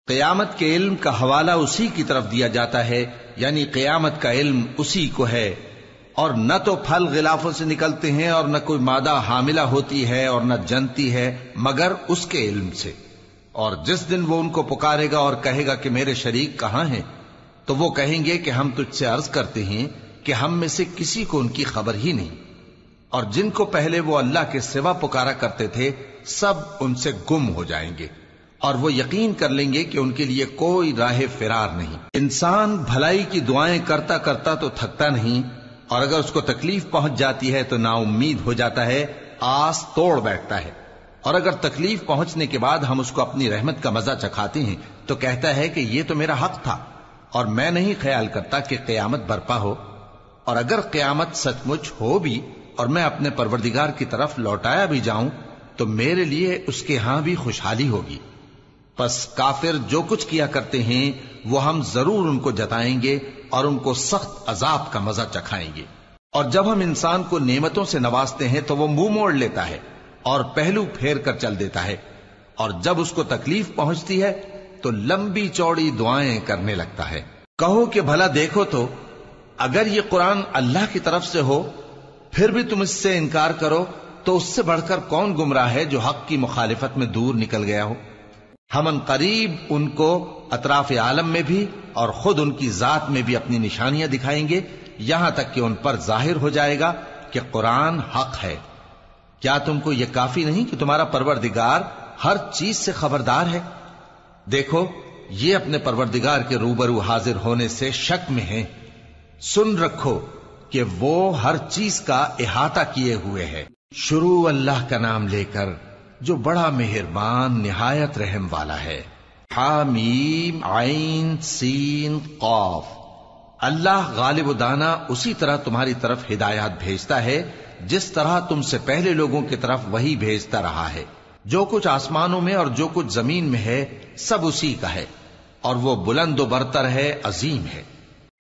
قیامت کے علم کا حوالہ اسی کی طرف دیا جاتا ہے، یعنی قیامت کا علم اسی کو ہے، اور نہ تو پھل غلافوں سے نکلتے ہیں اور نہ کوئی مادہ حاملہ ہوتی ہے اور نہ جنتی ہے مگر اس کے علم سے۔ اور جس دن وہ ان کو پکارے گا اور کہے گا کہ میرے شریک کہاں ہیں، تو وہ کہیں گے کہ ہم تجھ سے عرض کرتے ہیں کہ ہم میں سے کسی کو ان کی خبر ہی نہیں، اور جن کو پہلے وہ اللہ کے سوا پکارا کرتے تھے سب ان سے گم ہو جائیں گے، اور وہ یقین کر لیں گے کہ ان کے لیے کوئی راہ فرار نہیں۔ انسان بھلائی کی دعائیں کرتا کرتا تو تھکتا نہیں، اور اگر اس کو تکلیف پہنچ جاتی ہے تو نا امید ہو جاتا ہے، آس توڑ بیٹھتا ہے، اور اگر تکلیف پہنچنے کے بعد ہم اس کو اپنی رحمت کا مزہ چکھاتے ہیں تو کہتا ہے کہ یہ تو میرا حق تھا، اور میں نہیں خیال کرتا کہ قیامت برپا ہو۔ اور اگر قیامت سچ مچ ہو بھی اور میں اپنے پروردگار کی طرف لوٹایا بھی جاؤں تو میرے لیے اس کے ہاں بھی خوشحالی ہوگی۔ پس کافر جو کچھ کیا کرتے ہیں وہ ہم ضرور ان کو جتائیں گے اور ان کو سخت عذاب کا مزہ چکھائیں گے۔ اور جب ہم انسان کو نعمتوں سے نوازتے ہیں تو وہ منہ موڑ لیتا ہے اور پہلو پھیر کر چل دیتا ہے، اور جب اس کو تکلیف پہنچتی ہے تو لمبی چوڑی دعائیں کرنے لگتا ہے۔ کہو کہ بھلا دیکھو تو اگر یہ قرآن اللہ کی طرف سے ہو پھر بھی تم اس سے انکار کرو تو اس سے بڑھ کر کون گمراہ ہے جو حق کی مخالفت میں دور نکل گیا ہو۔ ہم ان قریب ان کو اطراف عالم میں بھی اور خود ان کی ذات میں بھی اپنی نشانیاں دکھائیں گے، یہاں تک کہ ان پر ظاہر ہو جائے گا کہ قرآن حق ہے۔ کیا تم کو یہ کافی نہیں کہ تمہارا پروردگار ہر چیز سے خبردار ہے؟ دیکھو یہ اپنے پروردگار کے روبرو حاضر ہونے سے شک میں ہیں، سن رکھو کہ وہ ہر چیز کا احاطہ کیے ہوئے ہے۔ شروع اللہ کا نام لے کر جو بڑا مہربان نہایت رحم والا ہے۔ حامیم عین سین قاف۔ اللہ غالب و دانا اسی طرح تمہاری طرف ہدایات بھیجتا ہے جس طرح تم سے پہلے لوگوں کی طرف وہی بھیجتا رہا ہے۔ جو کچھ آسمانوں میں اور جو کچھ زمین میں ہے سب اسی کا ہے، اور وہ بلند و برتر ہے، عظیم ہے۔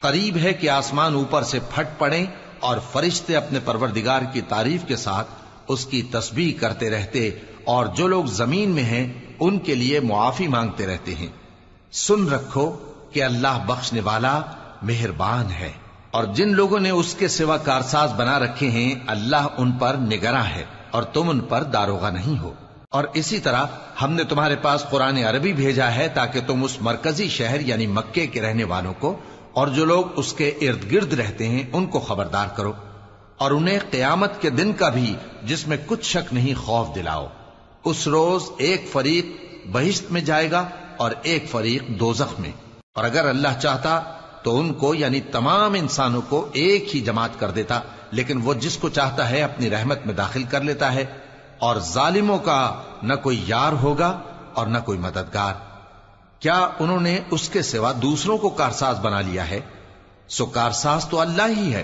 قریب ہے کہ آسمان اوپر سے پھٹ پڑیں اور فرشتے اپنے پروردگار کی تعریف کے ساتھ اس کی تسبیح کرتے رہتے، اور جو لوگ زمین میں ہیں ان کے لیے معافی مانگتے رہتے ہیں۔ سن رکھو کہ اللہ بخشنے والا مہربان ہے، اور جن لوگوں نے اس کے سوا کارساز بنا رکھے ہیں اللہ ان پر نگراں ہے اور تم ان پر داروغہ نہیں ہو۔ اور اسی طرح ہم نے تمہارے پاس قرآن عربی بھیجا ہے تاکہ تم اس مرکزی شہر یعنی مکے کے رہنے والوں کو اور جو لوگ اس کے ارد گرد رہتے ہیں ان کو خبردار کرو، اور انہیں قیامت کے دن کا بھی جس میں کچھ شک نہیں خوف دلاؤ۔ اس روز ایک فریق بہشت میں جائے گا اور ایک فریق دوزخ میں، اور اگر اللہ چاہتا تو ان کو یعنی تمام انسانوں کو ایک ہی جماعت کر دیتا، لیکن وہ جس کو چاہتا ہے اپنی رحمت میں داخل کر لیتا ہے، اور ظالموں کا نہ کوئی یار ہوگا اور نہ کوئی مددگار۔ کیا انہوں نے اس کے سوا دوسروں کو کارساز بنا لیا ہے؟ سو کارساز تو اللہ ہی ہے،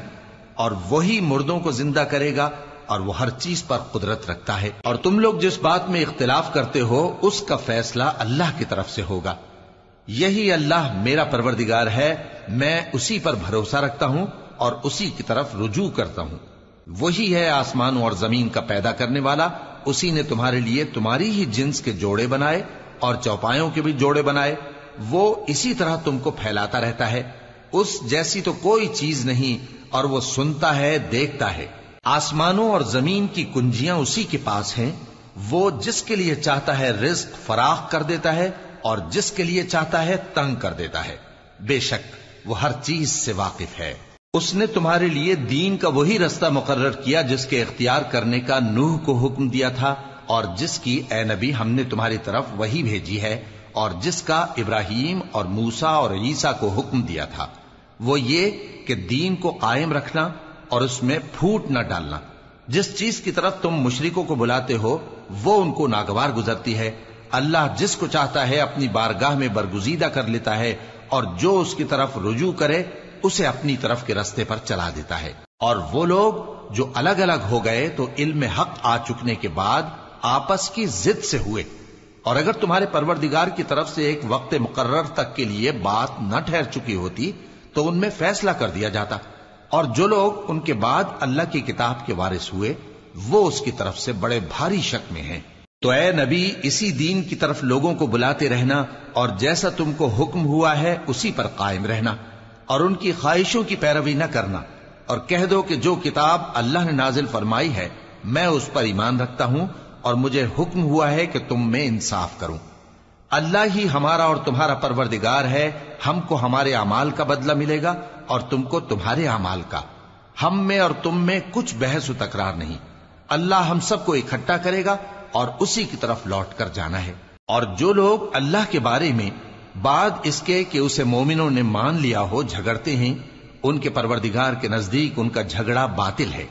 اور وہی مردوں کو زندہ کرے گا، اور وہ ہر چیز پر قدرت رکھتا ہے۔ اور تم لوگ جس بات میں اختلاف کرتے ہو اس کا فیصلہ اللہ کی طرف سے ہوگا۔ یہی اللہ میرا پروردگار ہے، میں اسی پر بھروسہ رکھتا ہوں اور اسی کی طرف رجوع کرتا ہوں۔ وہی ہے آسمانوں اور زمین کا پیدا کرنے والا، اسی نے تمہارے لیے تمہاری ہی جنس کے جوڑے بنائے اور چوپایوں کے بھی جوڑے بنائے، وہ اسی طرح تم کو پھیلاتا رہتا ہے۔ اس جیسی تو کوئی چیز نہیں، اور وہ سنتا ہے، دیکھتا ہے۔ آسمانوں اور زمین کی کنجیاں اسی کے پاس ہیں، وہ جس کے لیے چاہتا ہے رزق فراخ کر دیتا ہے اور جس کے لیے چاہتا ہے تنگ کر دیتا ہے۔ بے شک وہ ہر چیز سے واقف ہے۔ اس نے تمہارے لیے دین کا وہی رستہ مقرر کیا جس کے اختیار کرنے کا نوح کو حکم دیا تھا، اور جس کی اے نبی ہم نے تمہاری طرف وہی بھیجی ہے، اور جس کا ابراہیم اور موسیٰ اور عیسیٰ کو حکم دیا تھا، وہ یہ کہ دین کو قائم رکھنا اور اس میں پھوٹ نہ ڈالنا۔ جس چیز کی طرف تم مشرکوں کو بلاتے ہو وہ ان کو ناگوار گزرتی ہے۔ اللہ جس کو چاہتا ہے اپنی بارگاہ میں برگزیدہ کر لیتا ہے، اور جو اس کی طرف رجوع کرے اسے اپنی طرف کے رستے پر چلا دیتا ہے۔ اور وہ لوگ جو الگ الگ ہو گئے تو علم حق آ چکنے کے بعد آپس کی ضد سے ہوئے، اور اگر تمہارے پروردگار کی طرف سے ایک وقت مقرر تک کے لیے بات نہ ٹھہر چکی ہوتی تو ان میں فیصلہ کر دیا جاتا، اور جو لوگ ان کے بعد اللہ کی کتاب کے وارث ہوئے وہ اس کی طرف سے بڑے بھاری شک میں ہیں۔ تو اے نبی اسی دین کی طرف لوگوں کو بلاتے رہنا اور جیسا تم کو حکم ہوا ہے اسی پر قائم رہنا اور ان کی خواہشوں کی پیروی نہ کرنا، اور کہہ دو کہ جو کتاب اللہ نے نازل فرمائی ہے میں اس پر ایمان رکھتا ہوں اور مجھے حکم ہوا ہے کہ تم میں انصاف کروں۔ اللہ ہی ہمارا اور تمہارا پروردگار ہے، ہم کو ہمارے اعمال کا بدلہ ملے گا اور تم کو تمہارے اعمال کا، ہم میں اور تم میں کچھ بحث و تکرار نہیں۔ اللہ ہم سب کو اکٹھا کرے گا اور اسی کی طرف لوٹ کر جانا ہے۔ اور جو لوگ اللہ کے بارے میں بعد اس کے کہ اسے مومنوں نے مان لیا ہو جھگڑتے ہیں، ان کے پروردگار کے نزدیک ان کا جھگڑا باطل ہے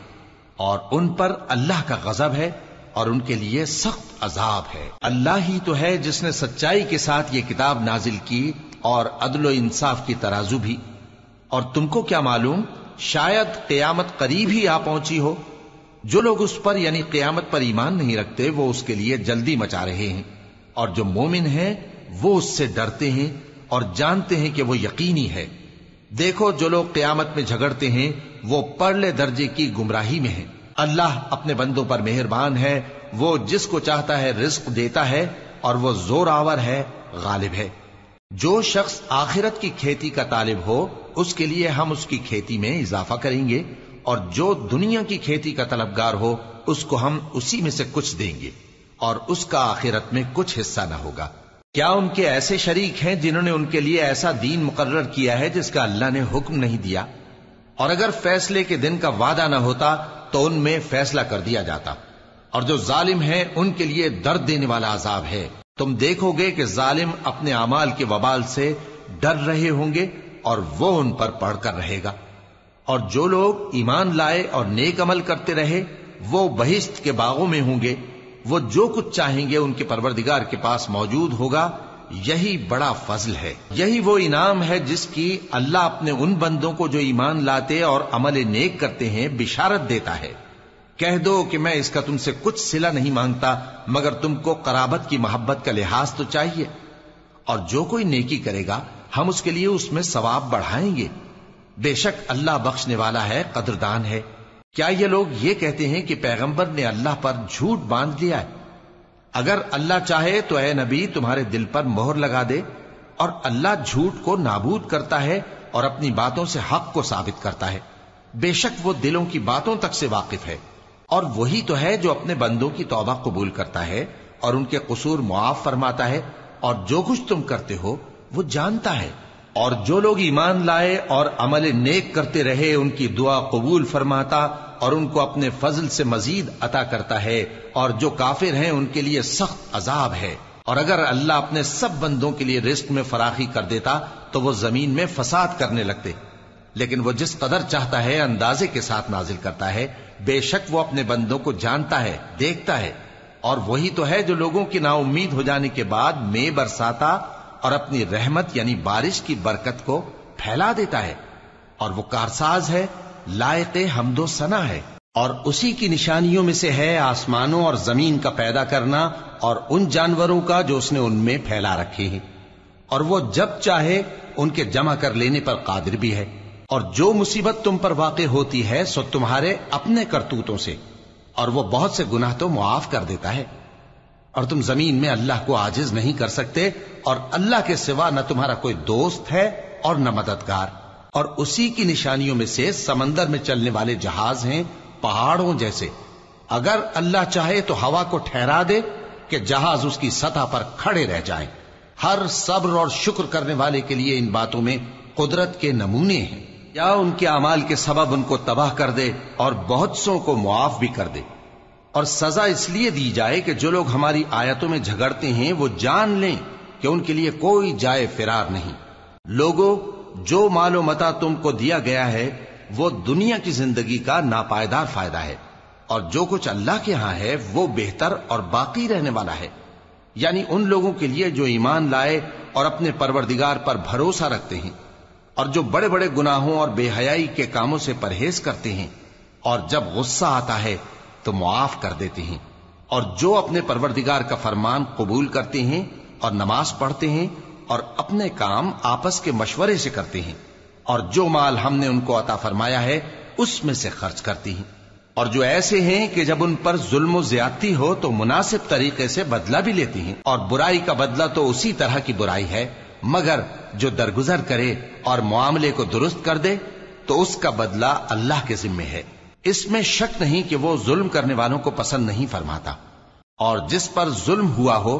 اور ان پر اللہ کا غضب ہے اور ان کے لیے سخت عذاب ہے۔ اللہ ہی تو ہے جس نے سچائی کے ساتھ یہ کتاب نازل کی اور عدل و انصاف کی ترازو بھی۔ اور تم کو کیا معلوم، شاید قیامت قریب ہی آ پہنچی ہو۔ جو لوگ اس پر یعنی قیامت پر ایمان نہیں رکھتے وہ اس کے لیے جلدی مچا رہے ہیں، اور جو مومن ہیں وہ اس سے ڈرتے ہیں اور جانتے ہیں کہ وہ یقینی ہے۔ دیکھو جو لوگ قیامت میں جھگڑتے ہیں وہ پرلے درجے کی گمراہی میں ہیں۔ اللہ اپنے بندوں پر مہربان ہے، وہ جس کو چاہتا ہے رزق دیتا ہے اور وہ زور آور ہے، غالب ہے۔ جو شخص آخرت کی کھیتی کا طالب ہو اس کے لیے ہم اس کی کھیتی میں اضافہ کریں گے، اور جو دنیا کی کھیتی کا طلبگار ہو اس کو ہم اسی میں سے کچھ دیں گے اور اس کا آخرت میں کچھ حصہ نہ ہوگا۔ کیا ان کے ایسے شریک ہیں جنہوں نے ان کے لیے ایسا دین مقرر کیا ہے جس کا اللہ نے حکم نہیں دیا؟ اور اگر فیصلے کے دن کا وعدہ نہ ہوتا تو ان میں فیصلہ کر دیا جاتا، اور جو ظالم ہیں ان کے لیے درد دینے والا عذاب ہے۔ تم دیکھو گے کہ ظالم اپنے اعمال کے وبال سے ڈر رہے ہوں گے اور وہ ان پر پڑھ کر رہے گا۔ اور جو لوگ ایمان لائے اور نیک عمل کرتے رہے وہ بہشت کے باغوں میں ہوں گے، وہ جو کچھ چاہیں گے ان کے پروردگار کے پاس موجود ہوگا۔ یہی بڑا فضل ہے، یہی وہ انعام ہے جس کی اللہ اپنے ان بندوں کو جو ایمان لاتے اور عمل نیک کرتے ہیں بشارت دیتا ہے۔ کہہ دو کہ میں اس کا تم سے کچھ صلہ نہیں مانگتا مگر تم کو قرابت کی محبت کا لحاظ تو چاہیے، اور جو کوئی نیکی کرے گا ہم اس کے لیے اس میں ثواب بڑھائیں گے۔ بے شک اللہ بخشنے والا ہے، قدردان ہے۔ کیا یہ لوگ یہ کہتے ہیں کہ پیغمبر نے اللہ پر جھوٹ باندھ لیا ہے؟ اگر اللہ چاہے تو اے نبی تمہارے دل پر مہر لگا دے، اور اللہ جھوٹ کو نابود کرتا ہے اور اپنی باتوں سے حق کو ثابت کرتا ہے۔ بے شک وہ دلوں کی باتوں تک سے واقف ہے، اور وہی تو ہے جو اپنے بندوں کی توبہ قبول کرتا ہے اور ان کے قصور معاف فرماتا ہے، اور جو کچھ تم کرتے ہو وہ جانتا ہے۔ اور جو لوگ ایمان لائے اور عمل نیک کرتے رہے ان کی دعا قبول فرماتا اور ان کو اپنے فضل سے مزید عطا کرتا ہے، اور جو کافر ہیں ان کے لیے سخت عذاب ہے۔ اور اگر اللہ اپنے سب بندوں کے لیے رزق میں فراخی کر دیتا تو وہ زمین میں فساد کرنے لگتے، لیکن وہ جس قدر چاہتا ہے اندازے کے ساتھ نازل کرتا ہے۔ بے شک وہ اپنے بندوں کو جانتا ہے، دیکھتا ہے، اور وہی تو ہے جو لوگوں کی نا امید ہو جانے کے بعد میں برساتا اور اپنی رحمت یعنی بارش کی برکت کو پھیلا دیتا ہے، اور وہ کارساز ہے، لائق حمد و ثنا ہے۔ اور اسی کی نشانیوں میں سے ہے آسمانوں اور زمین کا پیدا کرنا اور ان جانوروں کا جو اس نے ان میں پھیلا رکھے ہیں، اور وہ جب چاہے ان کے جمع کر لینے پر قادر بھی ہے۔ اور جو مصیبت تم پر واقع ہوتی ہے سو تمہارے اپنے کرتوتوں سے، اور وہ بہت سے گناہ تو معاف کر دیتا ہے۔ اور تم زمین میں اللہ کو عاجز نہیں کر سکتے، اور اللہ کے سوا نہ تمہارا کوئی دوست ہے اور نہ مددگار۔ اور اسی کی نشانیوں میں سے سمندر میں چلنے والے جہاز ہیں، پہاڑوں جیسے۔ اگر اللہ چاہے تو ہوا کو ٹھہرا دے کہ جہاز اس کی سطح پر کھڑے رہ جائیں۔ ہر صبر اور شکر کرنے والے کے لیے ان باتوں میں قدرت کے نمونے ہیں۔ یا ان کے اعمال کے سبب ان کو تباہ کر دے اور بہت سوں کو معاف بھی کر دے۔ اور سزا اس لیے دی جائے کہ جو لوگ ہماری آیتوں میں جھگڑتے ہیں وہ جان لیں کہ ان کے لیے کوئی جائے فرار نہیں۔ لوگوں، جو مال و متاع تم کو دیا گیا ہے وہ دنیا کی زندگی کا ناپائیدار فائدہ ہے، اور جو کچھ اللہ کے ہاں ہے وہ بہتر اور باقی رہنے والا ہے، یعنی ان لوگوں کے لیے جو ایمان لائے اور اپنے پروردگار پر بھروسہ رکھتے ہیں، اور جو بڑے بڑے گناہوں اور بے حیائی کے کاموں سے پرہیز کرتے ہیں، اور جب غصہ آتا ہے تو معاف کر دیتے ہیں، اور جو اپنے پروردگار کا فرمان قبول کرتے ہیں اور نماز پڑھتے ہیں اور اپنے کام آپس کے مشورے سے کرتے ہیں، اور جو مال ہم نے ان کو عطا فرمایا ہے اس میں سے خرچ کرتی ہیں۔ اور جو ایسے ہیں کہ جب ان پر ظلم و زیادتی ہو تو مناسب طریقے سے بدلہ بھی لیتی ہیں، اور برائی کا بدلہ تو اسی طرح کی برائی ہے، مگر جو درگزر کرے اور معاملے کو درست کر دے تو اس کا بدلہ اللہ کے ذمے ہے۔ اس میں شک نہیں کہ وہ ظلم کرنے والوں کو پسند نہیں فرماتا، اور جس پر ظلم ہوا ہو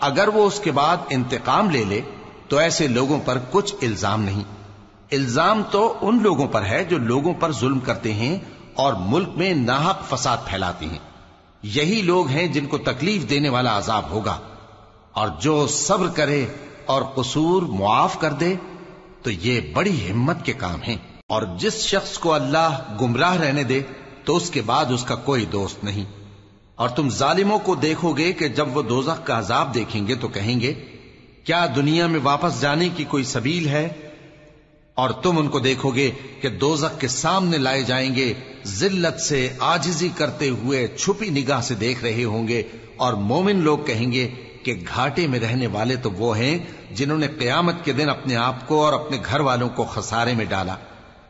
اگر وہ اس کے بعد انتقام لے لے تو ایسے لوگوں پر کچھ الزام نہیں۔ الزام تو ان لوگوں پر ہے جو لوگوں پر ظلم کرتے ہیں اور ملک میں ناحق فساد پھیلاتے ہیں، یہی لوگ ہیں جن کو تکلیف دینے والا عذاب ہوگا۔ اور جو صبر کرے اور قصور معاف کر دے تو یہ بڑی ہمت کے کام ہیں۔ اور جس شخص کو اللہ گمراہ رہنے دے تو اس کے بعد اس کا کوئی دوست نہیں۔ اور تم ظالموں کو دیکھو گے کہ جب وہ دوزخ کا عذاب دیکھیں گے تو کہیں گے کیا دنیا میں واپس جانے کی کوئی سبیل ہے؟ اور تم ان کو دیکھو گے کہ دوزخ کے سامنے لائے جائیں گے، ذلت سے عاجزی کرتے ہوئے چھپی نگاہ سے دیکھ رہے ہوں گے، اور مومن لوگ کہیں گے کہ گھاٹے میں رہنے والے تو وہ ہیں جنہوں نے قیامت کے دن اپنے آپ کو اور اپنے گھر والوں کو خسارے میں ڈالا۔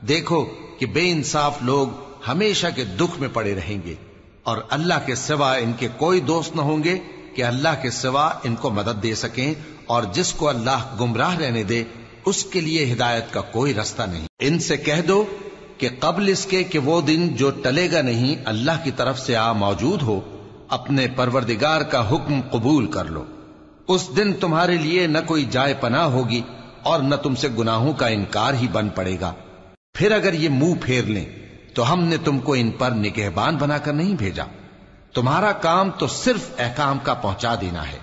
دیکھو کہ بے انصاف لوگ ہمیشہ کے دکھ میں پڑے رہیں گے، اور اللہ کے سوا ان کے کوئی دوست نہ ہوں گے کہ اللہ کے سوا ان کو مدد دے سکیں، اور جس کو اللہ گمراہ رہنے دے اس کے لیے ہدایت کا کوئی رستہ نہیں۔ ان سے کہہ دو کہ قبل اس کے کہ وہ دن جو ٹلے گا نہیں اللہ کی طرف سے موجود ہو، اپنے پروردگار کا حکم قبول کر لو۔ اس دن تمہارے لیے نہ کوئی جائے پناہ ہوگی اور نہ تم سے گناہوں کا انکار ہی بن پڑے گا۔ پھر اگر یہ منہ پھیر لیں تو ہم نے تم کو ان پر نگہبان بنا کر نہیں بھیجا، تمہارا کام تو صرف احکام کا پہنچا دینا ہے۔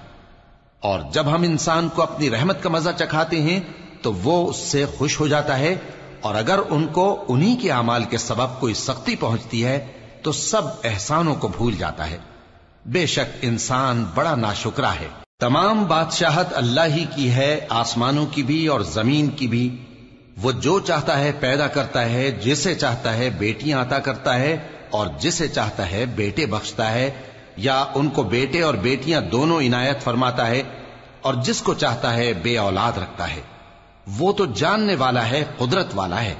اور جب ہم انسان کو اپنی رحمت کا مزہ چکھاتے ہیں تو وہ اس سے خوش ہو جاتا ہے، اور اگر ان کو انہی کے اعمال کے سبب کوئی سختی پہنچتی ہے تو سب احسانوں کو بھول جاتا ہے۔ بے شک انسان بڑا ناشکرا ہے۔ تمام بادشاہت اللہ ہی کی ہے، آسمانوں کی بھی اور زمین کی بھی۔ وہ جو چاہتا ہے پیدا کرتا ہے، جسے چاہتا ہے بیٹیاں عطا کرتا ہے اور جسے چاہتا ہے بیٹے بخشتا ہے، یا ان کو بیٹے اور بیٹیاں دونوں عنایت فرماتا ہے، اور جس کو چاہتا ہے بے اولاد رکھتا ہے۔ وہ تو جاننے والا ہے، قدرت والا ہے،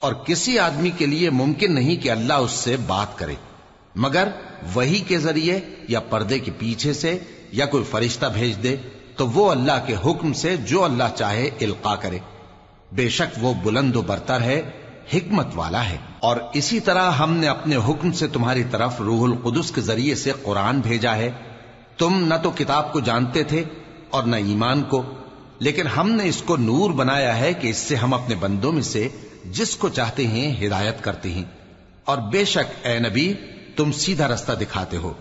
اور کسی آدمی کے لیے ممکن نہیں کہ اللہ اس سے بات کرے مگر وحی کے ذریعے یا پردے کے پیچھے سے، یا کوئی فرشتہ بھیج دے تو وہ اللہ کے حکم سے جو اللہ چاہے القا کرے۔ بے شک وہ بلند و برتر ہے، حکمت والا ہے۔ اور اسی طرح ہم نے اپنے حکم سے تمہاری طرف روح القدس کے ذریعے سے قرآن بھیجا ہے۔ تم نہ تو کتاب کو جانتے تھے اور نہ ایمان کو، لیکن ہم نے اس کو نور بنایا ہے کہ اس سے ہم اپنے بندوں میں سے جس کو چاہتے ہیں ہدایت کرتے ہیں۔ اور بے شک اے نبی تم سیدھا رستہ دکھاتے ہو،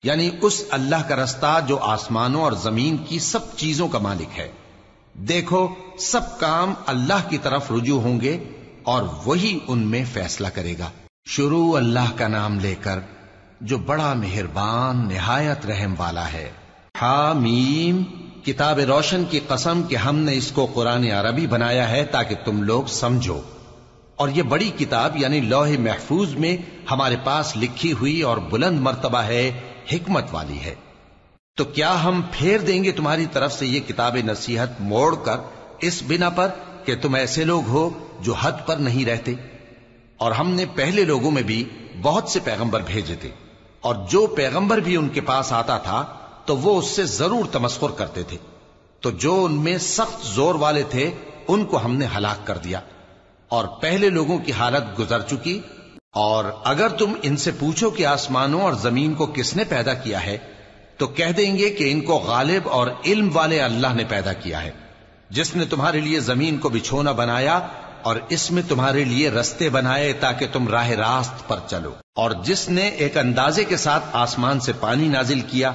یعنی اس اللہ کا رستہ جو آسمانوں اور زمین کی سب چیزوں کا مالک ہے۔ دیکھو سب کام اللہ کی طرف رجوع ہوں گے اور وہی ان میں فیصلہ کرے گا۔ شروع اللہ کا نام لے کر جو بڑا مہربان نہایت رحم والا ہے۔ حامیم، کتاب روشن کی قسم کہ ہم نے اس کو قرآن عربی بنایا ہے تاکہ تم لوگ سمجھو، اور یہ بڑی کتاب یعنی لوح محفوظ میں ہمارے پاس لکھی ہوئی اور بلند مرتبہ ہے، حکمت والی ہے۔ تو کیا ہم پھیر دیں گے تمہاری طرف سے یہ کتاب نصیحت موڑ کر اس بنا پر کہ تم ایسے لوگ ہو جو حد پر نہیں رہتے؟ اور ہم نے پہلے لوگوں میں بھی بہت سے پیغمبر بھیجے تھے، اور جو پیغمبر بھی ان کے پاس آتا تھا تو وہ اس سے ضرور تمسخر کرتے تھے، تو جو ان میں سخت زور والے تھے ان کو ہم نے ہلاک کر دیا، اور پہلے لوگوں کی حالت گزر چکی۔ اور اگر تم ان سے پوچھو کہ آسمانوں اور زمین کو کس نے پیدا کیا ہے تو کہہ دیں گے کہ ان کو غالب اور علم والے اللہ نے پیدا کیا ہے، جس نے تمہارے لیے زمین کو بچھونا بنایا اور اس میں تمہارے لیے رستے بنائے تاکہ تم راہ راست پر چلو، اور جس نے ایک اندازے کے ساتھ آسمان سے پانی نازل کیا،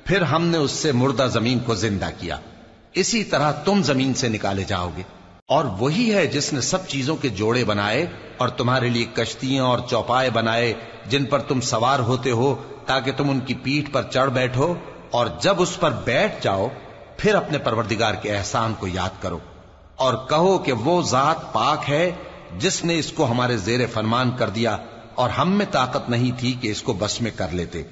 پھر ہم نے اس سے مردہ زمین کو زندہ کیا، اسی طرح تم زمین سے نکالے جاؤ گے۔ اور وہی ہے جس نے سب چیزوں کے جوڑے بنائے اور تمہارے لیے کشتیاں اور چوپائے بنائے جن پر تم سوار ہوتے ہو تاکہ تم ان کی پیٹھ پر چڑھ بیٹھو، اور جب اس پر بیٹھ جاؤ پھر اپنے پروردگار کے احسان کو یاد کرو اور کہو کہ وہ ذات پاک ہے جس نے اس کو ہمارے زیر فرمان کر دیا اور ہم میں طاقت نہیں تھی کہ اس کو بس میں کر لیتے،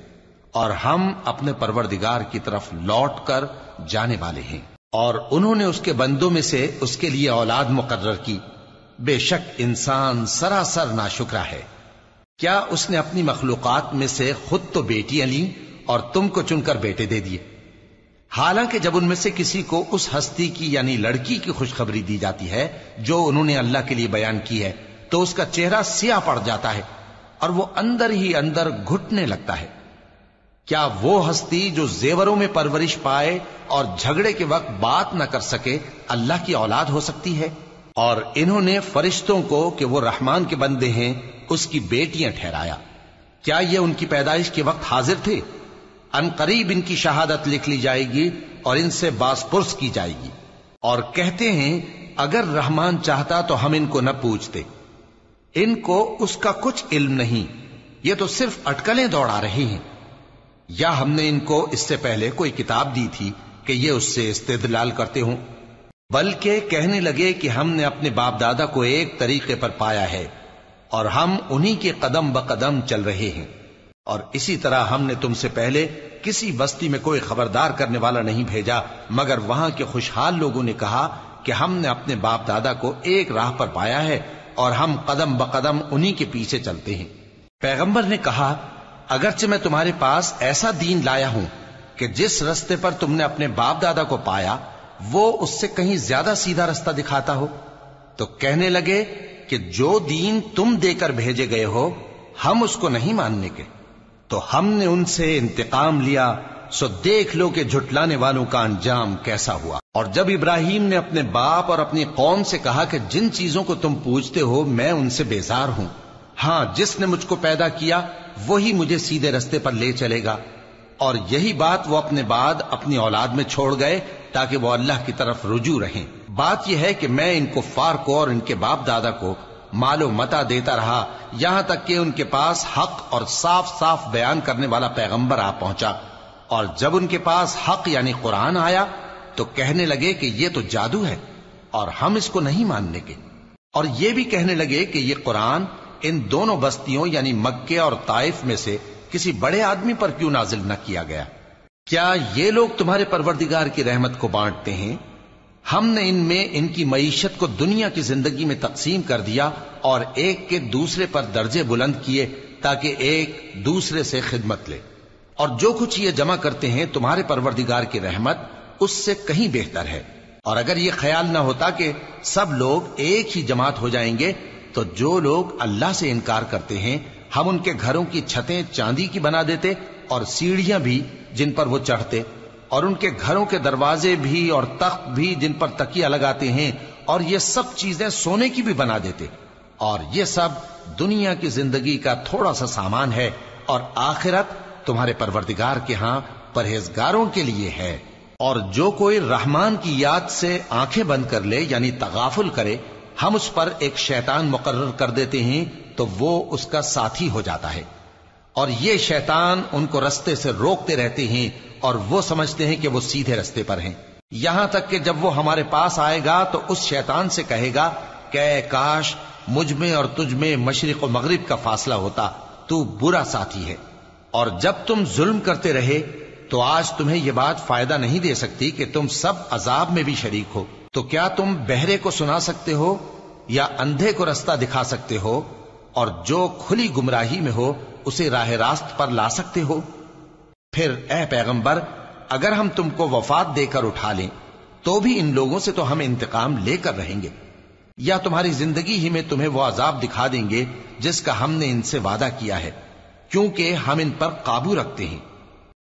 اور ہم اپنے پروردگار کی طرف لوٹ کر جانے والے ہیں۔ اور انہوں نے اس کے بندوں میں سے اس کے لیے اولاد مقرر کی، بے شک انسان سراسر ناشکرا ہے۔ کیا اس نے اپنی مخلوقات میں سے خود تو بیٹیاں لیں اور تم کو چن کر بیٹے دے دیے؟ حالانکہ جب ان میں سے کسی کو اس ہستی کی یعنی لڑکی کی خوشخبری دی جاتی ہے جو انہوں نے اللہ کے لیے بیان کی ہے تو اس کا چہرہ سیاہ پڑ جاتا ہے اور وہ اندر ہی اندر گھٹنے لگتا ہے۔ کیا وہ ہستی جو زیوروں میں پرورش پائے اور جھگڑے کے وقت بات نہ کر سکے اللہ کی اولاد ہو سکتی ہے؟ اور انہوں نے فرشتوں کو کہ وہ رحمان کے بندے ہیں اس کی بیٹیاں ٹھہرایا۔ کیا یہ ان کی پیدائش کے وقت حاضر تھے؟ ان قریب ان کی شہادت لکھ لی جائے گی اور ان سے باز پرس کی جائے گی، اور کہتے ہیں اگر رحمان چاہتا تو ہم ان کو نہ پوچھتے۔ ان کو اس کا کچھ علم نہیں، یہ تو صرف اٹکلیں دوڑا رہے ہیں۔ یا ہم نے ان کو اس سے پہلے کوئی کتاب دی تھی کہ یہ اس سے استدلال کرتے ہوں؟ بلکہ کہنے لگے کہ ہم نے اپنے باپ دادا کو ایک طریقے پر پایا ہے اور ہم انہی کے قدم بقدم چل رہے ہیں، اور اسی طرح ہم نے تم سے پہلے کسی بستی میں کوئی خبردار کرنے والا نہیں بھیجا مگر وہاں کے خوشحال لوگوں نے کہا کہ ہم نے اپنے باپ دادا کو ایک راہ پر پایا ہے اور ہم قدم بقدم انہی کے پیچھے چلتے ہیں۔ پیغمبر نے کہا اگرچہ میں تمہارے پاس ایسا دین لایا ہوں کہ جس رستے پر تم نے اپنے باپ دادا کو پایا وہ اس سے کہیں زیادہ سیدھا رستہ دکھاتا ہو، تو کہنے لگے کہ جو دین تم دے کر بھیجے گئے ہو ہم اس کو نہیں ماننے کے، تو ہم نے ان سے انتقام لیا، سو دیکھ لو کہ جھٹلانے والوں کا انجام کیسا ہوا۔ اور جب ابراہیم نے اپنے باپ اور اپنی قوم سے کہا کہ جن چیزوں کو تم پوجتے ہو میں ان سے بیزار ہوں، ہاں جس نے مجھ کو پیدا کیا وہی مجھے سیدھے رستے پر لے چلے گا، اور یہی بات وہ اپنے بعد اپنی اولاد میں چھوڑ گئے تاکہ وہ اللہ کی طرف رجوع رہیں۔ بات یہ ہے کہ میں ان کفار کو اور ان کے باپ دادا کو مال و متاع دیتا رہا یہاں تک کہ ان کے پاس حق اور صاف صاف بیان کرنے والا پیغمبر آ پہنچا، اور جب ان کے پاس حق یعنی قرآن آیا تو کہنے لگے کہ یہ تو جادو ہے اور ہم اس کو نہیں ماننے کے، اور یہ بھی کہنے لگے کہ یہ قرآن ان دونوں بستیوں یعنی مکے اور طائف میں سے کسی بڑے آدمی پر کیوں نازل نہ کیا گیا؟ کیا یہ لوگ تمہارے پروردگار کی رحمت کو بانٹتے ہیں؟ ہم نے ان میں ان کی معیشت کو دنیا کی زندگی میں تقسیم کر دیا اور ایک کے دوسرے پر درجے بلند کیے تاکہ ایک دوسرے سے خدمت لے، اور جو کچھ یہ جمع کرتے ہیں تمہارے پروردگار کی رحمت اس سے کہیں بہتر ہے۔ اور اگر یہ خیال نہ ہوتا کہ سب لوگ ایک ہی جماعت ہو جائیں گے تو جو لوگ اللہ سے انکار کرتے ہیں ہم ان کے گھروں کی چھتیں چاندی کی بنا دیتے اور سیڑھیاں بھی جن پر وہ چڑھتے، اور ان کے گھروں کے دروازے بھی اور تخت بھی جن پر تکیہ لگاتے ہیں اور یہ سب چیزیں سونے کی بھی بنا دیتے، اور یہ سب دنیا کی زندگی کا تھوڑا سا سامان ہے، اور آخرت تمہارے پروردگار کے ہاں پرہیزگاروں کے لیے ہے۔ اور جو کوئی رحمان کی یاد سے آنکھیں بند کر لے یعنی تغافل کرے ہم اس پر ایک شیطان مقرر کر دیتے ہیں تو وہ اس کا ساتھی ہو جاتا ہے، اور یہ شیطان ان کو رستے سے روکتے رہتے ہیں اور وہ سمجھتے ہیں کہ وہ سیدھے رستے پر ہیں، یہاں تک کہ جب وہ ہمارے پاس آئے گا تو اس شیطان سے کہے گا کہ اے کاش مجھ میں اور تجھ میں مشرق و مغرب کا فاصلہ ہوتا، تو برا ساتھی ہے۔ اور جب تم ظلم کرتے رہے تو آج تمہیں یہ بات فائدہ نہیں دے سکتی کہ تم سب عذاب میں بھی شریک ہو، تو کیا تم بہرے کو سنا سکتے ہو یا اندھے کو رستہ دکھا سکتے ہو، اور جو کھلی گمراہی میں ہو اسے راہ راست پر لا سکتے ہو؟ پھر اے پیغمبر اگر ہم تم کو وفات دے کر اٹھا لیں تو بھی ان لوگوں سے تو ہم انتقام لے کر رہیں گے، یا تمہاری زندگی ہی میں تمہیں وہ عذاب دکھا دیں گے جس کا ہم نے ان سے وعدہ کیا ہے، کیونکہ ہم ان پر قابو رکھتے ہیں۔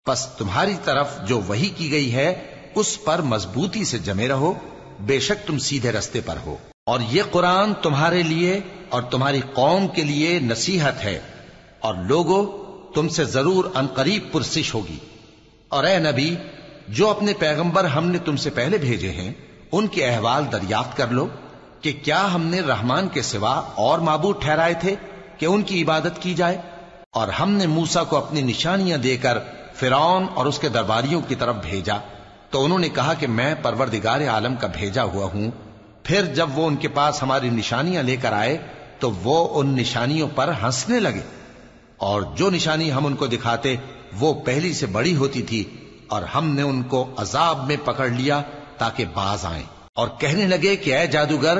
پس تمہاری طرف جو وحی کی گئی ہے اس پر مضبوطی سے جمے رہو، بے شک تم سیدھے رستے پر ہو، اور یہ قرآن تمہارے لیے اور تمہاری قوم کے لیے نصیحت ہے، اور لوگوں تم سے ضرور عنقریب پرسش ہوگی۔ اور اے نبی جو اپنے پیغمبر ہم نے تم سے پہلے بھیجے ہیں ان کے احوال دریافت کر لو کہ کیا ہم نے رحمان کے سوا اور معبود ٹھہرائے تھے کہ ان کی عبادت کی جائے؟ اور ہم نے موسیٰ کو اپنی نشانیاں دے کر فرعون اور اس کے درباریوں کی طرف بھیجا تو انہوں نے کہا کہ میں پروردگار عالم کا بھیجا ہوا ہوں۔ پھر جب وہ ان کے پاس ہماری نشانیاں لے کر آئے تو وہ ان نشانیوں پر ہنسنے لگے، اور جو نشانی ہم ان کو دکھاتے وہ پہلی سے بڑی ہوتی تھی، اور ہم نے ان کو عذاب میں پکڑ لیا تاکہ باز آئیں، اور کہنے لگے کہ اے جادوگر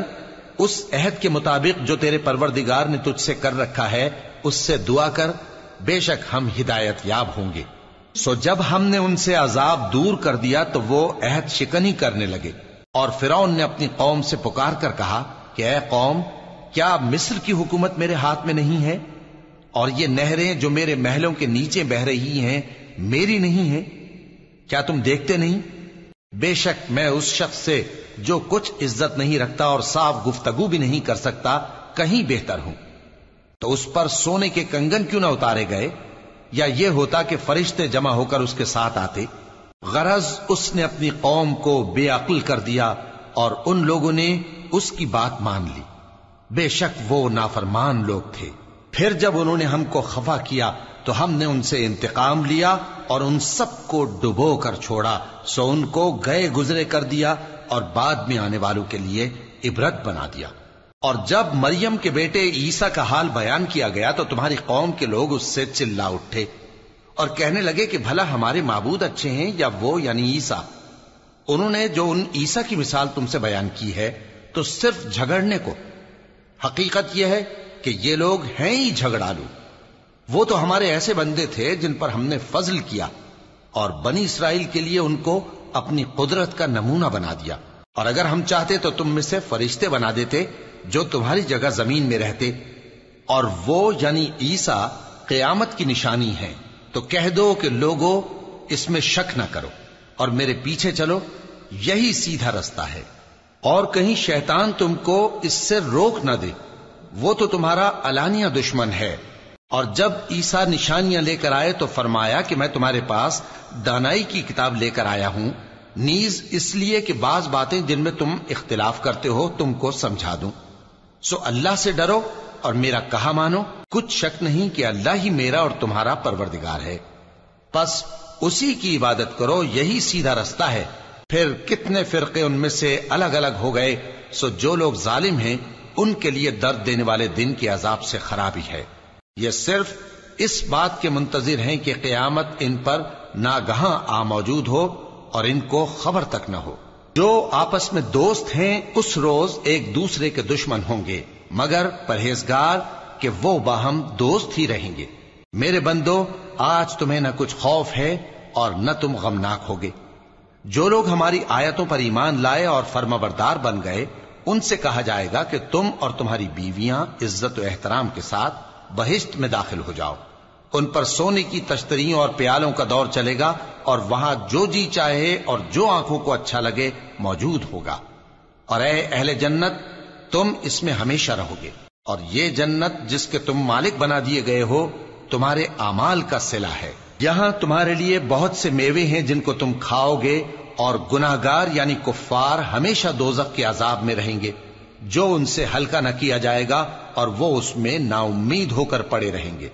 اس عہد کے مطابق جو تیرے پروردگار نے تجھ سے کر رکھا ہے اس سے دعا کر، بے شک ہم ہدایت یاب ہوں گے۔ سو جب ہم نے ان سے عذاب دور کر دیا تو وہ عہد شکنی کرنے لگے، اور فرعون نے اپنی قوم سے پکار کر کہا کہ اے قوم، کیا مصر کی حکومت میرے ہاتھ میں نہیں ہے؟ اور یہ نہریں جو میرے محلوں کے نیچے بہ رہی ہیں میری نہیں ہیں؟ کیا تم دیکھتے نہیں؟ بے شک میں اس شخص سے جو کچھ عزت نہیں رکھتا اور صاف گفتگو بھی نہیں کر سکتا کہیں بہتر ہوں۔ تو اس پر سونے کے کنگن کیوں نہ اتارے گئے، یا یہ ہوتا کہ فرشتے جمع ہو کر اس کے ساتھ آتے؟ غرض اس نے اپنی قوم کو بے عقل کر دیا اور ان لوگوں نے اس کی بات مان لی، بے شک وہ نافرمان لوگ تھے۔ پھر جب انہوں نے ہم کو خفا کیا تو ہم نے ان سے انتقام لیا اور ان سب کو ڈبو کر چھوڑا، سو ان کو گئے گزرے کر دیا اور بعد میں آنے والوں کے لیے عبرت بنا دیا۔ اور جب مریم کے بیٹے عیسیٰ کا حال بیان کیا گیا تو تمہاری قوم کے لوگ اس سے چلا اٹھے اور کہنے لگے کہ بھلا ہمارے معبود اچھے ہیں یا وہ یعنی عیسیٰ؟ انہوں نے جو ان عیسیٰ کی مثال تم سے بیان کی ہے تو صرف جھگڑنے کو۔ حقیقت یہ ہے کہ یہ لوگ ہیں ہی جھگڑالو۔ وہ تو ہمارے ایسے بندے تھے جن پر ہم نے فضل کیا، اور بنی اسرائیل کے لیے ان کو اپنی قدرت کا نمونہ بنا دیا، اور اگر ہم چاہتے تو تم میں سے فرشتے بنا دیتے جو تمہاری جگہ زمین میں رہتے، اور وہ یعنی عیسیٰ قیامت کی نشانی ہے۔ تو کہہ دو کہ لوگوں اس میں شک نہ کرو اور میرے پیچھے چلو، یہی سیدھا رستہ ہے، اور کہیں شیطان تم کو اس سے روک نہ دے، وہ تو تمہارا علانیہ دشمن ہے۔ اور جب عیسیٰ نشانیاں لے کر آئے تو فرمایا کہ میں تمہارے پاس دانائی کی کتاب لے کر آیا ہوں، نیز اس لیے کہ بعض باتیں جن میں تم اختلاف کرتے ہو تم کو سمجھا دوں۔ سو اللہ سے ڈرو اور میرا کہا مانو، کچھ شک نہیں کہ اللہ ہی میرا اور تمہارا پروردگار ہے، پس اسی کی عبادت کرو، یہی سیدھا رستہ ہے۔ پھر کتنے فرقے ان میں سے الگ الگ ہو گئے، سو جو لوگ ظالم ہیں ان کے لیے درد دینے والے دن کے عذاب سے خرابی ہے۔ یہ صرف اس بات کے منتظر ہیں کہ قیامت ان پر ناگہاں آ موجود ہو اور ان کو خبر تک نہ ہو۔ جو آپس میں دوست ہیں اس روز ایک دوسرے کے دشمن ہوں گے، مگر پرہیزگار کہ وہ باہم دوست ہی رہیں گے۔ میرے بندو، آج تمہیں نہ کچھ خوف ہے اور نہ تم غمناک ہوگے۔ جو لوگ ہماری آیتوں پر ایمان لائے اور فرمانبردار بن گئے، ان سے کہا جائے گا کہ تم اور تمہاری بیویاں عزت و احترام کے ساتھ بہشت میں داخل ہو جاؤ۔ ان پر سونے کی تشتریوں اور پیالوں کا دور چلے گا، اور وہاں جو جی چاہے اور جو آنکھوں کو اچھا لگے موجود ہوگا۔ اور اے اہل جنت، تم اس میں ہمیشہ رہو گے، اور یہ جنت جس کے تم مالک بنا دیے گئے ہو تمہارے اعمال کا صلہ ہے۔ یہاں تمہارے لیے بہت سے میوے ہیں جن کو تم کھاؤ گے، اور گناہگار یعنی کفار ہمیشہ دوزخ کے عذاب میں رہیں گے، جو ان سے ہلکا نہ کیا جائے گا، اور وہ اس میں نا امید ہو کر پڑے رہیں گے۔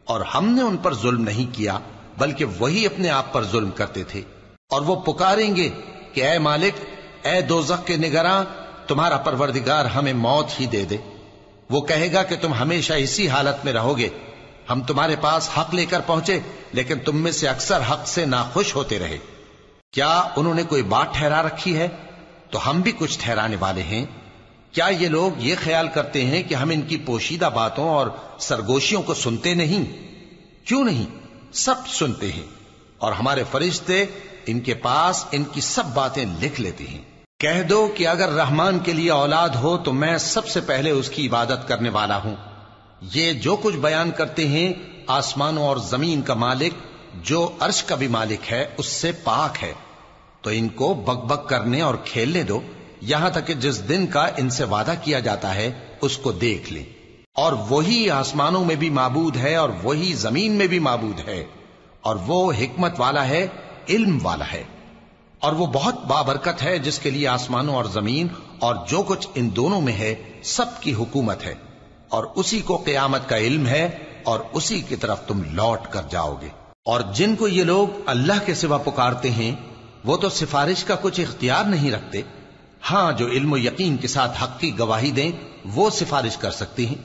اور ہم نے ان پر ظلم نہیں کیا بلکہ وہی اپنے آپ پر ظلم کرتے تھے۔ اور وہ پکاریں گے کہ اے مالک، اے دوزخ کے نگراں، تمہارا پروردگار ہمیں موت ہی دے دے۔ وہ کہے گا کہ تم ہمیشہ اسی حالت میں رہو گے، ہم تمہارے پاس حق لے کر پہنچے لیکن تم میں سے اکثر حق سے ناخوش ہوتے رہے۔ کیا انہوں نے کوئی بات ٹھہرا رکھی ہے؟ تو ہم بھی کچھ ٹھہرانے والے ہیں۔ کیا یہ لوگ یہ خیال کرتے ہیں کہ ہم ان کی پوشیدہ باتوں اور سرگوشیوں کو سنتے نہیں؟ کیوں نہیں، سب سنتے ہیں، اور ہمارے فرشتے ان کے پاس ان کی سب باتیں لکھ لیتے ہیں۔ کہہ دو کہ اگر رحمان کے لیے اولاد ہو تو میں سب سے پہلے اس کی عبادت کرنے والا ہوں۔ یہ جو کچھ بیان کرتے ہیں آسمانوں اور زمین کا مالک جو عرش کا بھی مالک ہے اس سے پاک ہے، تو ان کو بک بک کرنے اور کھیلنے دو، یہاں تک کہ جس دن کا ان سے وعدہ کیا جاتا ہے اس کو دیکھ لیں۔ اور وہی آسمانوں میں بھی معبود ہے اور وہی زمین میں بھی معبود ہے، اور وہ حکمت والا ہے، علم والا ہے، اور وہ بہت بابرکت ہے جس کے لیے آسمانوں اور زمین اور جو کچھ ان دونوں میں ہے سب کی حکومت ہے، اور اسی کو قیامت کا علم ہے، اور اسی کی طرف تم لوٹ کر جاؤ گے۔ اور جن کو یہ لوگ اللہ کے سوا پکارتے ہیں وہ تو سفارش کا کچھ اختیار نہیں رکھتے، ہاں جو علم و یقین کے ساتھ حق کی گواہی دیں وہ سفارش کر سکتی ہیں۔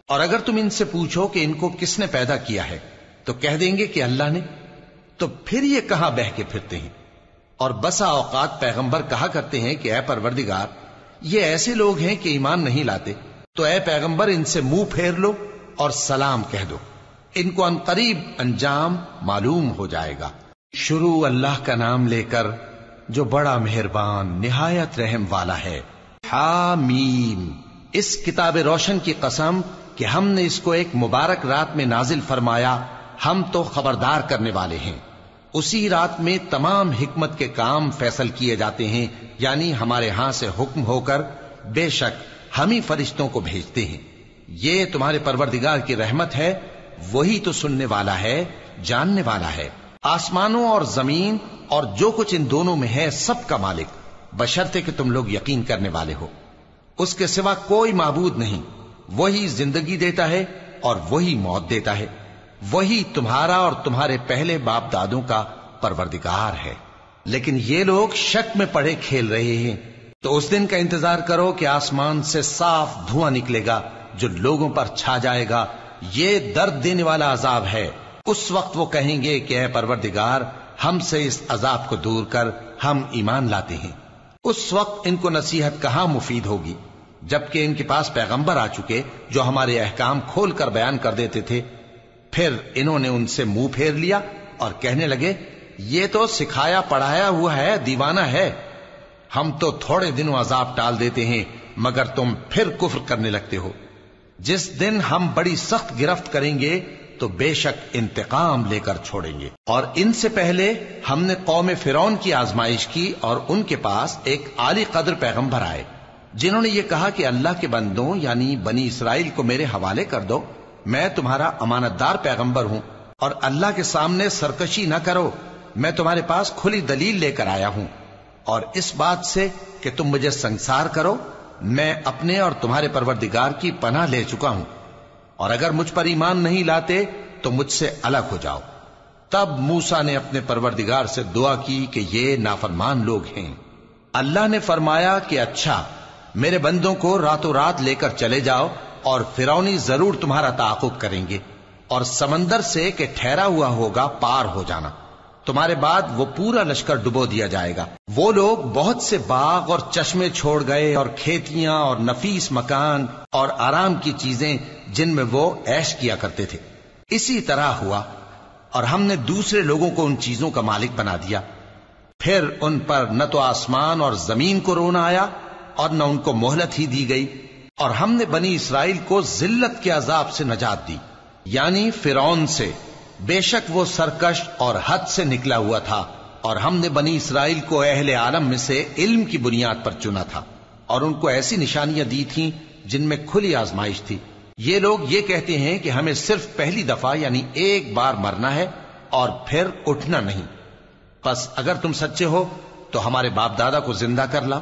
اور اگر تم ان سے پوچھو کہ ان کو کس نے پیدا کیا ہے تو کہہ دیں گے کہ اللہ نے، تو پھر یہ کہاں بہہ کے پھرتے ہیں۔ اور بسا اوقات پیغمبر کہا کرتے ہیں کہ اے پروردگار، یہ ایسے لوگ ہیں کہ ایمان نہیں لاتے، تو اے پیغمبر ان سے منہ پھیر لو اور سلام کہہ دو، ان کو ان قریب انجام معلوم ہو جائے گا۔ شروع اللہ کا نام لے کر جو بڑا مہربان نہایت رحم والا ہے۔ حامیم، اس کتاب روشن کی قسم کہ ہم نے اس کو ایک مبارک رات میں نازل فرمایا، ہم تو خبردار کرنے والے ہیں۔ اسی رات میں تمام حکمت کے کام فیصل کیے جاتے ہیں، یعنی ہمارے ہاں سے حکم ہو کر بے شک ہم ہی فرشتوں کو بھیجتے ہیں۔ یہ تمہارے پروردگار کی رحمت ہے، وہی تو سننے والا ہے، جاننے والا ہے۔ آسمانوں اور زمین اور جو کچھ ان دونوں میں ہے سب کا مالک، بشرطے کہ تم لوگ یقین کرنے والے ہو۔ اس کے سوا کوئی معبود نہیں، وہی زندگی دیتا ہے اور وہی موت دیتا ہے، وہی تمہارا اور تمہارے پہلے باپ دادوں کا پروردگار ہے۔ لیکن یہ لوگ شک میں پڑے کھیل رہے ہیں، تو اس دن کا انتظار کرو کہ آسمان سے صاف دھواں نکلے گا جو لوگوں پر چھا جائے گا، یہ درد دینے والا عذاب ہے۔ اس وقت وہ کہیں گے کہ اے پروردگار، ہم سے اس عذاب کو دور کر، ہم ایمان لاتے ہیں۔ اس وقت ان کو نصیحت کہاں مفید ہوگی، جبکہ ان کے پاس پیغمبر آ چکے جو ہمارے احکام کھول کر بیان کر دیتے تھے۔ پھر انہوں نے ان سے منہ پھیر لیا اور کہنے لگے، یہ تو سکھایا پڑھایا ہوا ہے، دیوانہ ہے۔ ہم تو تھوڑے دنوں عذاب ٹال دیتے ہیں، مگر تم پھر کفر کرنے لگتے ہو۔ جس دن ہم بڑی سخت گرفت کریں گے تو بے شک انتقام لے کر چھوڑیں گے۔ اور ان سے پہلے ہم نے قوم فرعون کی آزمائش کی، اور ان کے پاس ایک عالی قدر پیغمبر آئے جنہوں نے یہ کہا کہ اللہ کے بندوں یعنی بنی اسرائیل کو میرے حوالے کر دو، میں تمہارا امانت دار پیغمبر ہوں، اور اللہ کے سامنے سرکشی نہ کرو، میں تمہارے پاس کھلی دلیل لے کر آیا ہوں، اور اس بات سے کہ تم مجھے سنگسار کرو، میں اپنے اور تمہارے پروردگار کی پناہ لے چکا ہوں، اور اگر مجھ پر ایمان نہیں لاتے تو مجھ سے الگ ہو جاؤ۔ تب موسیٰ نے اپنے پروردگار سے دعا کی کہ یہ نافرمان لوگ ہیں۔ اللہ نے فرمایا کہ اچھا، میرے بندوں کو راتوں رات لے کر چلے جاؤ، اور فرعونی ضرور تمہارا تعاقب کریں گے، اور سمندر سے کہ ٹھہرا ہوا ہوگا پار ہو جانا، تمہارے بعد وہ پورا لشکر ڈبو دیا جائے گا۔ وہ لوگ بہت سے باغ اور چشمے چھوڑ گئے، اور کھیتیاں اور نفیس مکان اور آرام کی چیزیں جن میں وہ عیش کیا کرتے تھے۔ اسی طرح ہوا، اور ہم نے دوسرے لوگوں کو ان چیزوں کا مالک بنا دیا۔ پھر ان پر نہ تو آسمان اور زمین کو رونا آیا، اور نہ ان کو مہلت ہی دی گئی، اور ہم نے بنی اسرائیل کو ذلت کے عذاب سے نجات دی، یعنی فرعون سے۔ بے شک وہ سرکش اور حد سے نکلا ہوا تھا، اور ہم نے بنی اسرائیل کو اہل عالم میں سے علم کی بنیاد پر چنا تھا، اور ان کو ایسی نشانیاں دی تھیں جن میں کھلی آزمائش تھی۔ یہ لوگ یہ کہتے ہیں کہ ہمیں صرف پہلی دفعہ یعنی ایک بار مرنا ہے اور پھر اٹھنا نہیں، پس اگر تم سچے ہو تو ہمارے باپ دادا کو زندہ کر لاؤ۔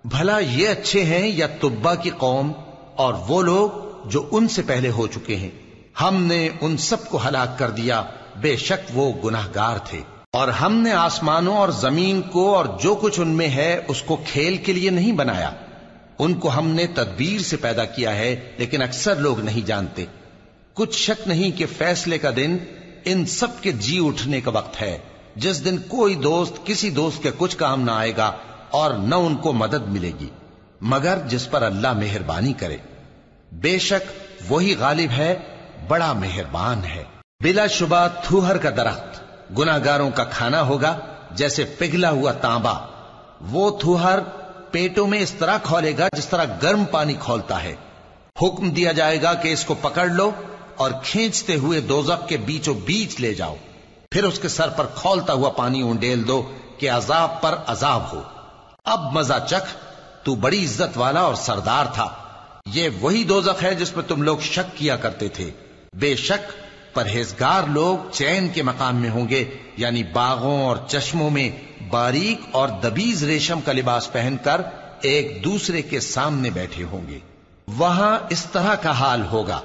بھلا یہ اچھے ہیں یا تبا کی قوم اور وہ لوگ جو ان سے پہلے ہو چکے ہیں؟ ہم نے ان سب کو ہلاک کر دیا، بے شک وہ گناہگار تھے۔ اور ہم نے آسمانوں اور زمین کو اور جو کچھ ان میں ہے اس کو کھیل کے لیے نہیں بنایا، ان کو ہم نے تدبیر سے پیدا کیا ہے، لیکن اکثر لوگ نہیں جانتے۔ کچھ شک نہیں کہ فیصلے کا دن ان سب کے جی اٹھنے کا وقت ہے، جس دن کوئی دوست کسی دوست کے کچھ کام نہ آئے گا، اور نہ ان کو مدد ملے گی مگر جس پر اللہ مہربانی کرے۔ بے شک وہی غالب ہے، بڑا مہربان ہے۔ بلا شبہ تھوہر کا درخت گناہگاروں کا کھانا ہوگا، جیسے پگھلا ہوا تانبا۔ وہ تھوہر پیٹوں میں اس طرح کھولے گا جس طرح گرم پانی کھولتا ہے۔ حکم دیا جائے گا کہ اس کو پکڑ لو اور کھینچتے ہوئے دوزخ کے بیچوں بیچ لے جاؤ، پھر اس کے سر پر کھولتا ہوا پانی اونڈیل دو کہ عذاب پر عذاب ہو۔ اب مزہ چکھ، تو بڑی عزت والا اور سردار تھا۔ یہ وہی دوزخ ہے جس میں تم لوگ شک کیا کرتے تھے۔ بے شک پرہیزگار لوگ چین کے مقام میں ہوں گے، یعنی باغوں اور چشموں میں باریک اور دبیز ریشم کا لباس پہن کر ایک دوسرے کے سامنے بیٹھے ہوں گے۔ وہاں اس طرح کا حال ہوگا،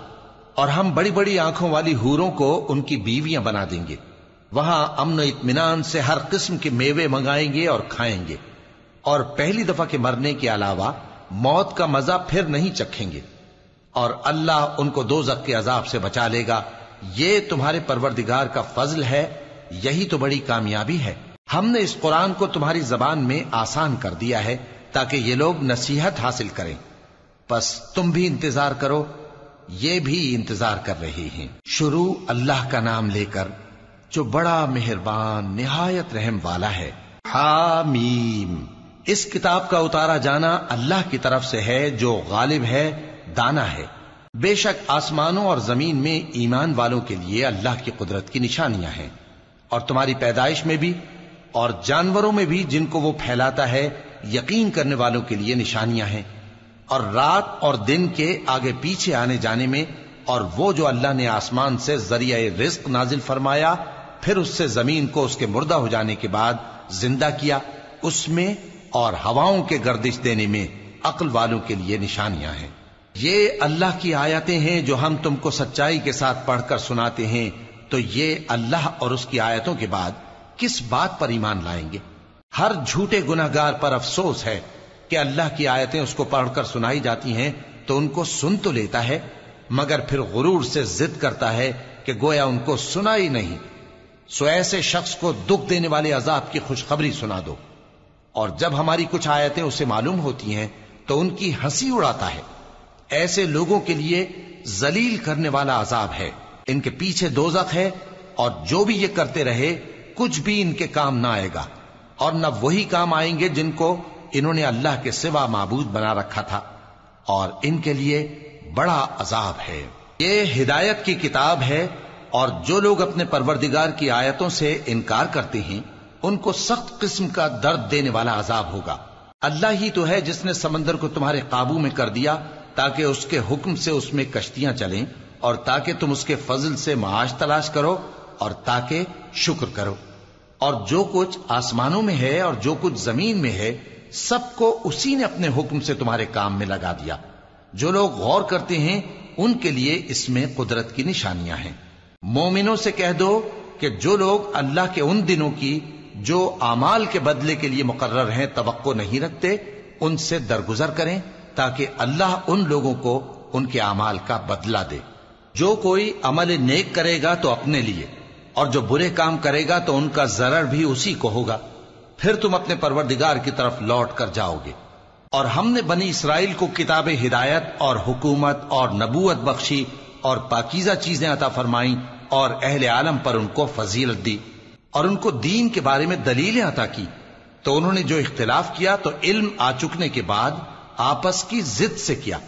اور ہم بڑی بڑی آنکھوں والی حوروں کو ان کی بیویاں بنا دیں گے۔ وہاں امن و اطمینان سے ہر قسم کے میوے منگائیں گے اور کھائیں گے، اور پہلی دفعہ کے مرنے کے علاوہ موت کا مزہ پھر نہیں چکھیں گے، اور اللہ ان کو دوزخ کے عذاب سے بچا لے گا۔ یہ تمہارے پروردگار کا فضل ہے، یہی تو بڑی کامیابی ہے۔ ہم نے اس قرآن کو تمہاری زبان میں آسان کر دیا ہے تاکہ یہ لوگ نصیحت حاصل کریں، پس تم بھی انتظار کرو، یہ بھی انتظار کر رہے ہیں۔ شروع اللہ کا نام لے کر جو بڑا مہربان نہایت رحم والا ہے۔ حامیم، اس کتاب کا اتارا جانا اللہ کی طرف سے ہے جو غالب ہے، دانا ہے۔ بے شک آسمانوں اور زمین میں ایمان والوں کے لیے اللہ کی قدرت کی نشانیاں ہیں، اور تمہاری پیدائش میں بھی اور جانوروں میں بھی جن کو وہ پھیلاتا ہے یقین کرنے والوں کے لیے نشانیاں ہیں، اور رات اور دن کے آگے پیچھے آنے جانے میں، اور وہ جو اللہ نے آسمان سے ذریعہ رزق نازل فرمایا پھر اس سے زمین کو اس کے مردہ ہو جانے کے بعد زندہ کیا، اس میں اور ہواؤں کے گردش دینے میں عقل والوں کے لیے نشانیاں ہیں۔ یہ اللہ کی آیتیں ہیں جو ہم تم کو سچائی کے ساتھ پڑھ کر سناتے ہیں، تو یہ اللہ اور اس کی آیتوں کے بعد کس بات پر ایمان لائیں گے؟ ہر جھوٹے گناہگار پر افسوس ہے کہ اللہ کی آیتیں اس کو پڑھ کر سنائی جاتی ہیں تو ان کو سن تو لیتا ہے مگر پھر غرور سے ضد کرتا ہے کہ گویا ان کو سنا ہی نہیں۔ سو ایسے شخص کو دکھ دینے والے عذاب کی خوشخبری سنا دو، اور جب ہماری کچھ آیتیں اسے معلوم ہوتی ہیں تو ان کی ہنسی اڑاتا ہے۔ ایسے لوگوں کے لیے ذلیل کرنے والا عذاب ہے، ان کے پیچھے دوزخ ہے، اور جو بھی یہ کرتے رہے کچھ بھی ان کے کام نہ آئے گا، اور نہ وہی کام آئیں گے جن کو انہوں نے اللہ کے سوا معبود بنا رکھا تھا، اور ان کے لیے بڑا عذاب ہے۔ یہ ہدایت کی کتاب ہے، اور جو لوگ اپنے پروردگار کی آیتوں سے انکار کرتے ہیں ان کو سخت قسم کا درد دینے والا عذاب ہوگا۔ اللہ ہی تو ہے جس نے سمندر کو تمہارے قابو میں کر دیا تاکہ اس کے حکم سے اس میں کشتیاں چلیں، اور تاکہ تم اس کے فضل سے معاش تلاش کرو، اور تاکہ شکر کرو۔ اور جو کچھ آسمانوں میں ہے اور جو کچھ زمین میں ہے سب کو اسی نے اپنے حکم سے تمہارے کام میں لگا دیا۔ جو لوگ غور کرتے ہیں ان کے لیے اس میں قدرت کی نشانیاں ہیں۔ مومنوں سے کہہ دو کہ جو لوگ اللہ کے ان دنوں کی جو اعمال کے بدلے کے لیے مقرر ہیں توقع نہیں رکھتے ان سے درگزر کریں تاکہ اللہ ان لوگوں کو ان کے اعمال کا بدلہ دے۔ جو کوئی عمل نیک کرے گا تو اپنے لیے، اور جو برے کام کرے گا تو ان کا ضرر بھی اسی کو ہوگا، پھر تم اپنے پروردگار کی طرف لوٹ کر جاؤ گے۔ اور ہم نے بنی اسرائیل کو کتاب ہدایت اور حکومت اور نبوت بخشی اور پاکیزہ چیزیں عطا فرمائیں، اور اہل عالم پر ان کو فضیلت دی، اور ان کو دین کے بارے میں دلیلیں عطا کی، تو انہوں نے جو اختلاف کیا تو علم آ چکنے کے بعد آپس کی ضد سے کیا۔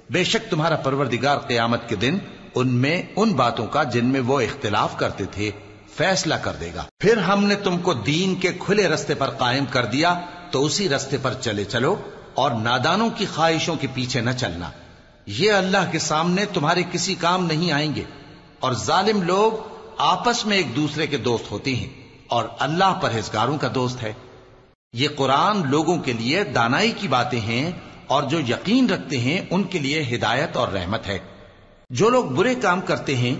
بے شک تمہارا پروردگار قیامت کے دن ان میں ان باتوں کا جن میں وہ اختلاف کرتے تھے فیصلہ کر دے گا۔ پھر ہم نے تم کو دین کے کھلے رستے پر قائم کر دیا تو اسی رستے پر چلے چلو، اور نادانوں کی خواہشوں کے پیچھے نہ چلنا، یہ اللہ کے سامنے تمہارے کسی کام نہیں آئیں گے۔ اور ظالم لوگ آپس میں ایک دوسرے کے دوست ہوتے ہیں، اور اللہ پرہیزگاروں کا دوست ہے۔ یہ قرآن لوگوں کے لیے دانائی کی باتیں ہیں، اور جو یقین رکھتے ہیں ان کے لیے ہدایت اور رحمت ہے۔ جو لوگ برے کام کرتے ہیں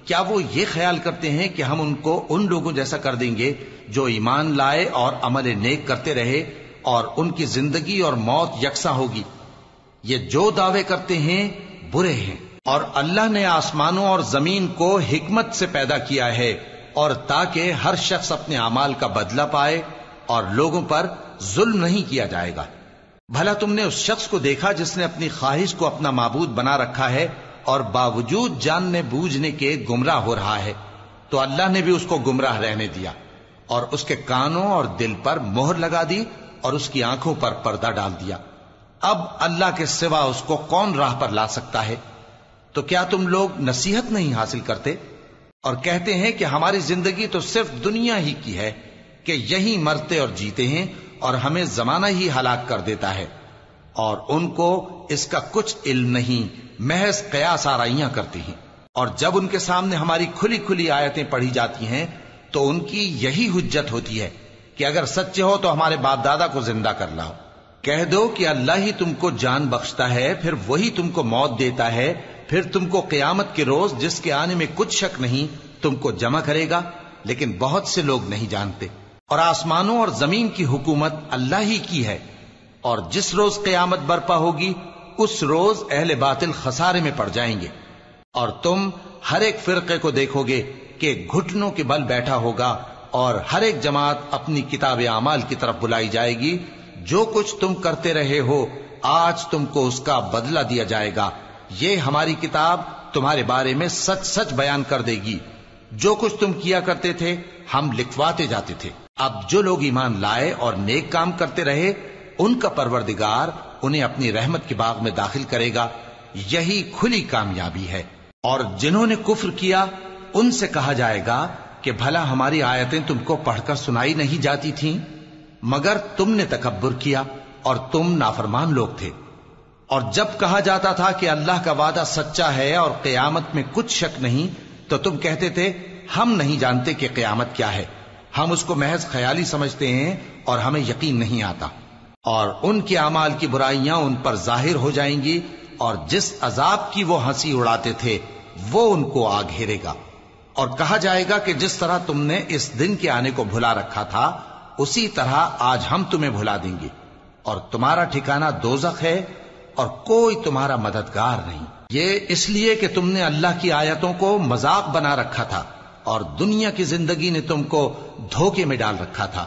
کیا وہ یہ خیال کرتے ہیں کہ ہم ان کو ان لوگوں جیسا کر دیں گے جو ایمان لائے اور عمل نیک کرتے رہے اور ان کی زندگی اور موت یکساں ہوگی؟ یہ جو دعوے کرتے ہیں برے ہیں۔ اور اللہ نے آسمانوں اور زمین کو حکمت سے پیدا کیا ہے، اور تاکہ ہر شخص اپنے اعمال کا بدلہ پائے، اور لوگوں پر ظلم نہیں کیا جائے گا۔ بھلا تم نے اس شخص کو دیکھا جس نے اپنی خواہش کو اپنا معبود بنا رکھا ہے اور باوجود جاننے بوجھنے کے گمراہ ہو رہا ہے؟ تو اللہ نے بھی اس کو گمراہ رہنے دیا، اور اس کے کانوں اور دل پر مہر لگا دی، اور اس کی آنکھوں پر پردہ ڈال دیا۔ اب اللہ کے سوا اس کو کون راہ پر لا سکتا ہے؟ تو کیا تم لوگ نصیحت نہیں حاصل کرتے اور کہتے ہیں کہ ہماری زندگی تو صرف دنیا ہی کی ہے، کہ یہیں مرتے اور جیتے ہیں اور ہمیں زمانہ ہی ہلاک کر دیتا ہے، اور ان کو اس کا کچھ علم نہیں، محض قیاس آرائیاں کرتے ہیں۔ اور جب ان کے سامنے ہماری کھلی کھلی آیتیں پڑھی جاتی ہیں تو ان کی یہی حجت ہوتی ہے کہ اگر سچے ہو تو ہمارے باپ دادا کو زندہ کر لاؤ۔ کہہ دو کہ اللہ ہی تم کو جان بخشتا ہے، پھر وہی تم کو موت دیتا ہے، پھر تم کو قیامت کے روز جس کے آنے میں کچھ شک نہیں تم کو جمع کرے گا، لیکن بہت سے لوگ نہیں جانتے۔ اور آسمانوں اور زمین کی حکومت اللہ ہی کی ہے، اور جس روز قیامت برپا ہوگی اس روز اہل باطل خسارے میں پڑ جائیں گے، اور تم ہر ایک فرقے کو دیکھو گے کہ گھٹنوں کے بل بیٹھا ہوگا، اور ہر ایک جماعت اپنی کتاب اعمال کی طرف بلائی جائے گی۔ جو کچھ تم کرتے رہے ہو آج تم کو اس کا بدلہ دیا جائے گا، یہ ہماری کتاب تمہارے بارے میں سچ سچ بیان کر دے گی. جو کچھ تم کیا کرتے تھے ہم لکھواتے جاتے تھے. اب جو لوگ ایمان لائے اور نیک کام کرتے رہے ان کا پروردگار انہیں اپنی رحمت کے باغ میں داخل کرے گا. یہی کھلی کامیابی ہے. اور جنہوں نے کفر کیا ان سے کہا جائے گا کہ بھلا ہماری آیتیں تم کو پڑھ کر سنائی نہیں جاتی تھیں؟ مگر تم نے تکبر کیا اور تم نافرمان لوگ تھے. اور جب کہا جاتا تھا کہ اللہ کا وعدہ سچا ہے اور قیامت میں کچھ شک نہیں تو تم کہتے تھے ہم نہیں جانتے کہ قیامت کیا ہے، ہم اس کو محض خیالی سمجھتے ہیں اور ہمیں یقین نہیں آتا. اور ان کے اعمال کی برائیاں ان پر ظاہر ہو جائیں گی اور جس عذاب کی وہ ہنسی اڑاتے تھے وہ ان کو آ گھیرے گا. اور کہا جائے گا کہ جس طرح تم نے اس دن کے آنے کو بھلا رکھا تھا اسی طرح آج ہم تمہیں بھلا دیں گے، اور تمہارا ٹھکانہ دوزخ ہے اور کوئی تمہارا مددگار نہیں. یہ اس لیے کہ تم نے اللہ کی آیتوں کو مذاق بنا رکھا تھا اور دنیا کی زندگی نے تم کو دھوکے میں ڈال رکھا تھا.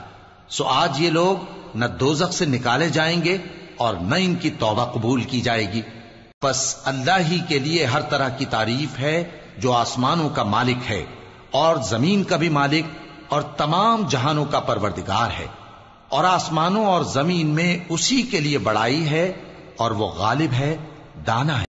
سو آج یہ لوگ نہ دوزخ سے نکالے جائیں گے اور نہ ان کی توبہ قبول کی جائے گی. پس اللہ ہی کے لیے ہر طرح کی تعریف ہے جو آسمانوں کا مالک ہے اور زمین کا بھی مالک اور تمام جہانوں کا پروردگار ہے. اور آسمانوں اور زمین میں اسی کے لیے بڑائی ہے اور وہ غالب ہے، دانا ہے.